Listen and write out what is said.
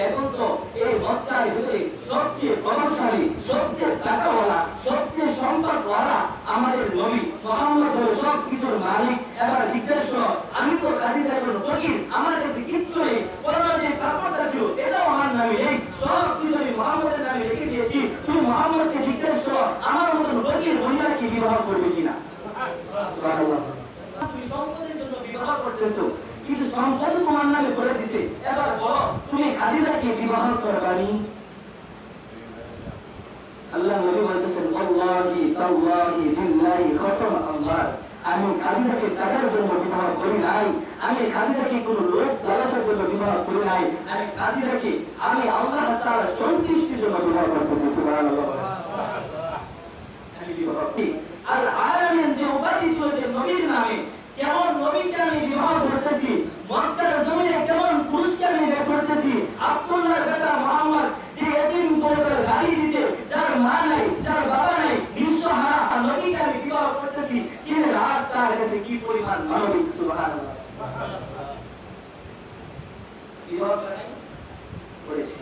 এখন তো এই মক্কার ভিতরে সবচেয়ে প্রভাবশালী, সবচেয়ে টাকাওয়ালা, সবচেয়ে সম্পদওয়ালা আমাদের নবী মুহাম্মদ হলো সব কিছুর মালিক। এবার জিজ্ঞেস করো, আমি তো খাদিজা কোনো ফকির, আমার কাছে কিচ্ছু নেই, পরনে যে কাপড়টা ছিল এটাও আমার নামে নেই, সব কিছু আমি মুহাম্মদের নামে রেখে দিয়েছি। তুমি মুহাম্মদকে জিজ্ঞেস করো আমার মতন ফকির মহিলা কি বিবাহ করবে কিনা। সুবহানাল্লাহ। তুমি সম্পদের জন্য বিবাহ করতেছো, কিন্তু সম্পদ তোমার নামে করে দিছে। এবার বলো তুমি খাদিজাকে বিবাহ করবানি? আল্লাহ নবী বলতেছেন, আল্লাহি তাল্লাহি বিল্লাহি কসম আল্লাহ, আমি খাদিজাকে টাকার জন্য বিবাহ করি নাই, আমি খাদিজাকে কোনো লোক লালসার জন্য বিবাহ করি নাই, আমি খাদিজাকে আমি আল্লাহ তাআলার সন্তুষ্টির জন্য বিবাহ করতেছি। সুবহানাল্লাহ। আমি বিবাহ করি আর আলামিন যে উপাধি ছিল যে নবীর নামে, কেমন নবীকে আমি বিবাহ করতেছি, মক্কার জমিনে কেমন পুরুষকে আমি বের করতেছি, আব্দুল্লাহর বেটা মুহাম্মদ যে এতিম করে গালি দিতে, যার মা নাই, যার বাবা নাই, নিঃসহারা নবীকে আমি বিবাহ করতেছি। চিনে রাত তার কাছে কি পরিমাণ মানবিক। সুবহানাল্লাহ। বিবাহ করেছি।